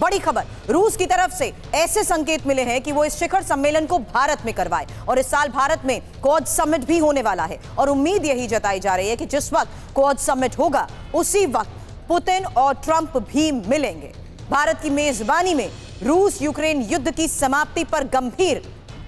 बड़ी खबर, रूस की तरफ से ऐसे संकेत मिले हैं कि वो इस शिखर सम्मेलन को भारत में करवाए और इस साल भारत में क्वाड समिट भी होने वाला है और उम्मीद यही जताई जा रही है कि जिस वक्त क्वाड समिट होगा उसी वक्त पुतिन और ट्रंप भी मिलेंगे। भारत की मेजबानी में रूस यूक्रेन युद्ध की समाप्ति पर गंभीर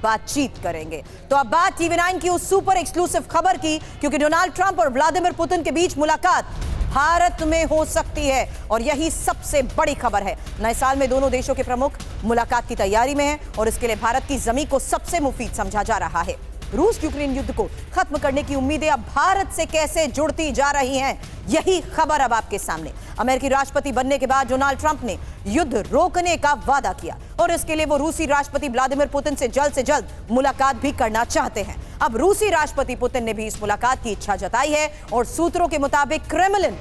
बातचीत करेंगे। तो अब बात TV9 की उस सुपर एक्सक्लूसिव खबर की, क्योंकि डोनाल्ड ट्रंप और व्लादिमीर पुतिन के बीच मुलाकात भारत में हो सकती है और यही सबसे बड़ी खबर है। नए साल में दोनों देशों के प्रमुख मुलाकात की तैयारी में हैं और इसके लिए भारत की जमीन को सबसे मुफीद समझा जा रहा है। रूस यूक्रेन युद्ध को खत्म करने की उम्मीदें अब भारत से कैसे जुड़ती जा रही हैं, यही खबर अब आपके सामने। अमेरिकी राष्ट्रपति बनने के बाद डोनाल्ड ट्रंप ने युद्ध रोकने का वादा किया और इसके लिए वो रूसी राष्ट्रपति व्लादिमीर पुतिन से जल्द मुलाकात भी करना चाहते हैं। अब रूसी राष्ट्रपति पुतिन ने भी इस मुलाकात की इच्छा जताई है और सूत्रों के मुताबिक क्रेमलिन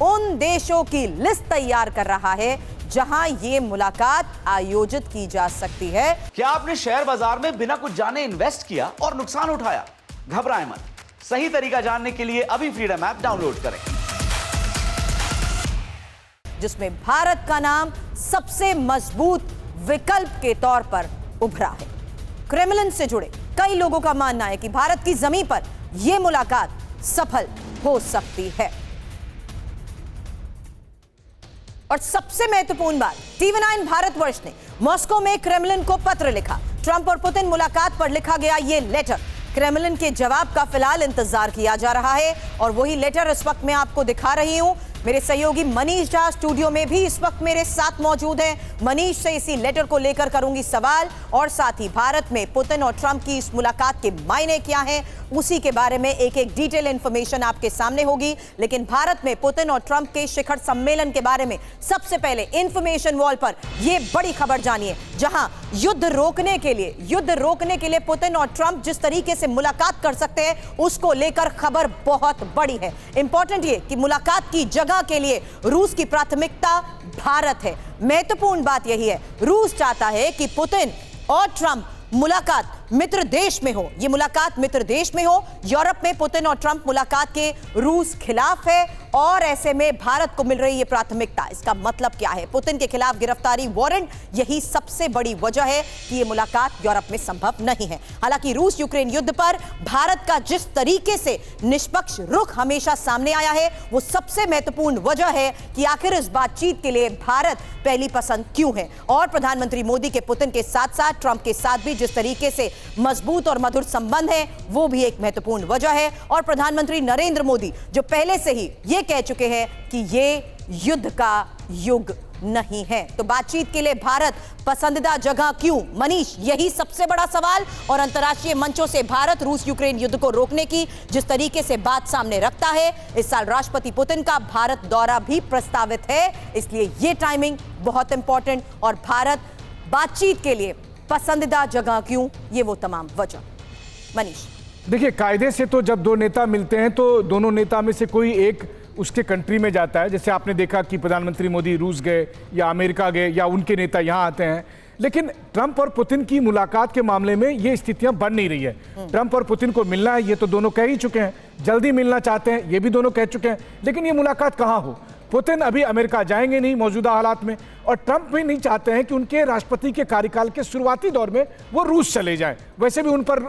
उन देशों की लिस्ट तैयार कर रहा है जहां ये मुलाकात आयोजित की जा सकती है। क्या आपने शेयर बाजार में बिना कुछ जाने इन्वेस्ट किया और नुकसान उठाया? घबराएं मत, सही तरीका जानने के लिए अभी फ्रीडम ऐप डाउनलोड करें, जिसमें भारत का नाम सबसे मजबूत विकल्प के तौर पर उभरा है। क्रेमलिन से जुड़े कई लोगों का मानना है कि भारत की जमीन पर यह मुलाकात सफल हो सकती है। और सबसे महत्वपूर्ण बात, TV9 भारतवर्ष ने मॉस्को में क्रेमलिन को पत्र लिखा। ट्रंप और पुतिन मुलाकात पर लिखा गया ये लेटर, क्रेमलिन के जवाब का फिलहाल इंतजार किया जा रहा है और वही लेटर इस वक्त मैं आपको दिखा रही हूं। मेरे सहयोगी मनीष झा स्टूडियो में भी इस वक्त मेरे साथ मौजूद हैं। मनीष से इसी लेटर को लेकर करूंगी सवाल और साथ ही भारत में पुतिन और ट्रंप की इस मुलाकात के मायने क्या हैं, उसी के बारे में एक एक डिटेल इंफॉर्मेशन आपके सामने होगी। लेकिन भारत में पुतिन और ट्रंप के शिखर सम्मेलन के बारे में सबसे पहले इंफॉर्मेशन वॉल पर यह बड़ी खबर जानिए, जहां युद्ध रोकने के लिए पुतिन और ट्रंप जिस तरीके से मुलाकात कर सकते हैं उसको लेकर खबर बहुत बड़ी है। इंपॉर्टेंट ये कि मुलाकात की जगह के लिए रूस की प्राथमिकता भारत है। महत्वपूर्ण बात यही है, रूस चाहता है कि पुतिन और ट्रंप मुलाकात मित्र देश में हो, ये मुलाकात मित्र देश में हो। यूरोप में पुतिन और ट्रंप मुलाकात के रूस खिलाफ है और ऐसे में भारत को मिल रही है प्राथमिकता। इसका मतलब क्या है? पुतिन के खिलाफ गिरफ्तारी वारंट, यही सबसे बड़ी वजह है कि यह मुलाकात यूरोप में संभव नहीं है। हालांकि रूस यूक्रेन युद्ध पर भारत का जिस तरीके से निष्पक्ष रुख हमेशा सामने आया है, वो सबसे महत्वपूर्ण वजह है कि आखिर इस बातचीत के लिए भारत पहली पसंद क्यों है। और प्रधानमंत्री मोदी के पुतिन के साथ साथ ट्रंप के साथ भी जिस तरीके से मजबूत और मधुर संबंध है, वो भी एक महत्वपूर्ण वजह है। और प्रधानमंत्री नरेंद्र मोदी जो पहले से ही ये कह चुके हैं कि ये युद्ध का युग नहीं है, तो बातचीत के लिए भारत पसंदीदा जगह क्यों? मनीष, यही सबसे बड़ा सवाल। और अंतर्राष्ट्रीय मंचों से भारत रूस यूक्रेन युद्ध को रोकने की जिस तरीके से बात सामने रखता है, इस साल राष्ट्रपति पुतिन का भारत दौरा भी प्रस्तावित है, इसलिए ये टाइमिंग बहुत इंपॉर्टेंट। और भारत बातचीत के लिए पसंदीदा जगह क्यों, ये वो तमाम वजह। मनीष, देखिए, कायदे से तो जब दो नेता मिलते हैं तो दोनों नेता में से कोई एक उसके कंट्री में जाता है। जैसे आपने देखा कि प्रधानमंत्री मोदी रूस गए या अमेरिका गए या उनके नेता यहाँ आते हैं। लेकिन ट्रंप और पुतिन की मुलाकात के मामले में ये स्थितियां बन नहीं रही है। ट्रंप और पुतिन को मिलना है, ये तो दोनों कह ही चुके हैं, जल्दी मिलना चाहते हैं, ये भी दोनों कह चुके हैं। लेकिन ये मुलाकात कहाँ हो? पुतिन अभी अमेरिका जाएंगे नहीं मौजूदा हालात में, और ट्रंप भी नहीं चाहते हैं कि उनके राष्ट्रपति के कार्यकाल के शुरुआती दौर में वो रूस चले जाएं। वैसे भी उन पर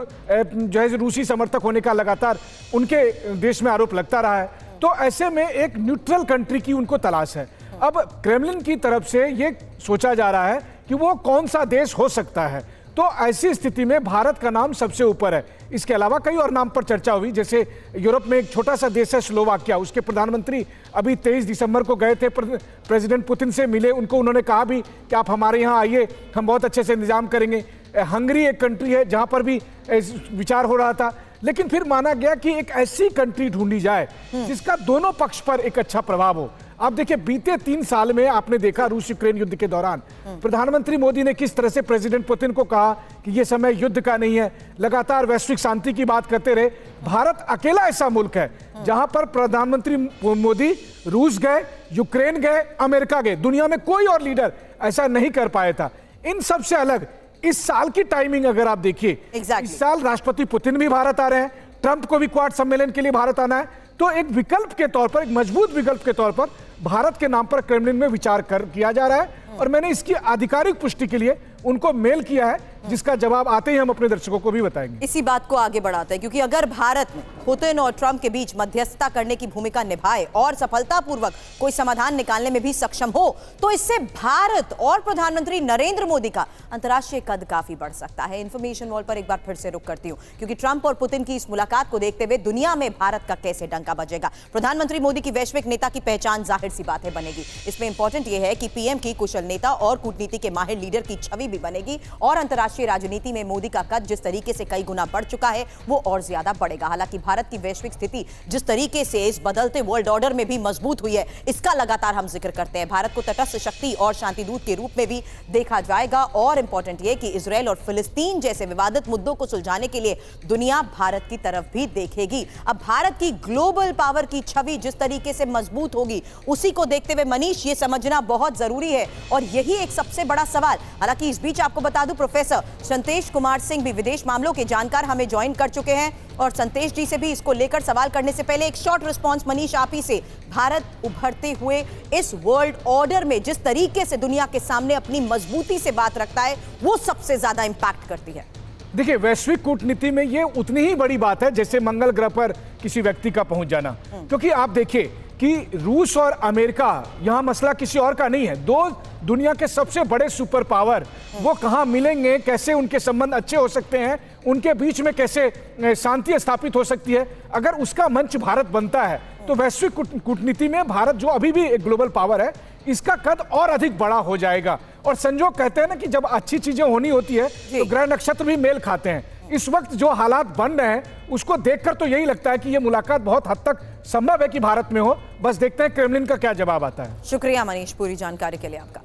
जो है रूसी समर्थक होने का लगातार उनके देश में आरोप लगता रहा है। तो ऐसे में एक न्यूट्रल कंट्री की उनको तलाश है। अब क्रेमलिन की तरफ से ये सोचा जा रहा है कि वो कौन सा देश हो सकता है, तो ऐसी स्थिति में भारत का नाम सबसे ऊपर है। इसके अलावा कई और नाम पर चर्चा हुई, जैसे यूरोप में एक छोटा सा देश है स्लोवाकिया, उसके प्रधानमंत्री अभी 23 दिसंबर को गए थे, प्रेसिडेंट पुतिन से मिले, उनको उन्होंने कहा भी कि आप हमारे यहाँ आइए, हम बहुत अच्छे से इंतजाम करेंगे। हंगरी एक कंट्री है जहाँ पर भी विचार हो रहा था, लेकिन फिर माना गया कि एक ऐसी कंट्री ढूंढी जाए जिसका दोनों पक्ष पर एक अच्छा प्रभाव हो। आप देखिए, बीते 3 साल में आपने देखा रूस यूक्रेन युद्ध के दौरान प्रधानमंत्री मोदी ने किस तरह से प्रेसिडेंट पुतिन को कहा कि यह समय युद्ध का नहीं है, लगातार वैश्विक शांति की बात करते रहे। भारत अकेला ऐसा मुल्क है जहां पर प्रधानमंत्री मोदी रूस गए, यूक्रेन गए, अमेरिका गए, दुनिया में कोई और लीडर ऐसा नहीं कर पाया था। इन सब से अलग इस साल की टाइमिंग अगर आप देखिए, इस साल राष्ट्रपति पुतिन भी भारत आ रहे हैं, ट्रंप को भी क्वाड सम्मेलन के लिए भारत आना है, तो एक विकल्प के तौर पर, एक मजबूत विकल्प के तौर पर भारत के नाम पर क्रेमलिन में विचार किया जा रहा है। और मैंने इसकी आधिकारिक पुष्टि के लिए उनको मेल किया है, जिसका जवाब आते ही हम अपने दर्शकों को भी बताएंगे। इसी बात को आगे बढ़ाते हैं, क्योंकि अगर भारत में पुतिन और ट्रंप के बीच मध्यस्थता करने की भूमिका निभाए और सफलतापूर्वक कोई समाधान निकालने में भी सक्षम हो, तो इससे भारत और प्रधानमंत्री नरेंद्र मोदी का अंतर्राष्ट्रीय कद काफी बढ़ सकता है। इंफॉर्मेशन वॉल पर एक बार फिर से रुक करती हूं, क्योंकि ट्रंप और पुतिन की इस मुलाकात को देखते हुए दुनिया में भारत का कैसे डंका बजेगा। प्रधानमंत्री मोदी की वैश्विक नेता की पहचान जाहिर सी बात है बनेगी। इसमें इंपॉर्टेंट यह है कि पीएम की कुशल नेता और कूटनीति के माहिर लीडर की छवि भी बनेगी, और अंतर्राष्ट्रीय राजनीति में मोदी का कद जिस तरीके से कई गुना बढ़ चुका है वो और ज्यादा बढ़ेगा। हालांकि भारत की वैश्विक स्थिति जिस तरीके से इस बदलते वर्ल्ड ऑर्डर में भी मजबूत हुई है, इसका लगातार हम जिक्र करते हैं। भारत को तटस्थ शक्ति और शांति दूत के रूप में भी देखा जाएगा, और इंपॉर्टेंट यह कि इजरायल और फिलिस्तीन जैसे विवादित मुद्दों को सुलझाने के लिए दुनिया भारत की तरफ भी देखेगी। अब भारत की ग्लोबल पावर की छवि जिस तरीके से मजबूत होगी, उसी को देखते हुए मनीष ये समझना बहुत जरूरी है, और यही एक सबसे बड़ा सवाल। हालांकि इस बीच आपको बता दूं, प्रोफेसर संतेश कुमार सिंह भी विदेश मामलों के जानकार हमें ज्वाइन कर चुके हैं, और संतेश जी से भी इसको लेकर सवाल करने से पहले एक शॉर्ट रिस्पांस मनीष आप ही से। भारत उभरते हुए इस वर्ल्ड ऑर्डर में जिस तरीके से दुनिया के सामने अपनी मजबूती से बात रखता है, वो सबसे ज्यादा इंपैक्ट करती है। देखिए, वैश्विक कूटनीति में ये उतनी ही बड़ी बात है जैसे मंगल ग्रह पर किसी व्यक्ति का पहुंच जाना। क्योंकि आप देखिए कि रूस और अमेरिका, यहां मसला किसी और का नहीं है। दो दुनिया के सबसे बड़े सुपर पावर वो कहां मिलेंगे, कैसे उनके संबंध अच्छे हो सकते हैं, उनके बीच में कैसे शांति स्थापित हो सकती है, अगर उसका मंच भारत बनता है तो वैश्विक कूटनीति में भारत, जो अभी भी एक ग्लोबल पावर है, इसका कद और अधिक बड़ा हो जाएगा। और संजोग कहते हैं ना कि जब अच्छी चीजें होनी होती है तो ग्रह नक्षत्र भी मेल खाते हैं। इस वक्त जो हालात बन रहे हैं उसको देखकर तो यही लगता है कि यह मुलाकात बहुत हद तक संभव है कि भारत में हो। बस देखते हैं क्रेमलिन का क्या जवाब आता है। शुक्रिया मनीष पूरी जानकारी के लिए आपका।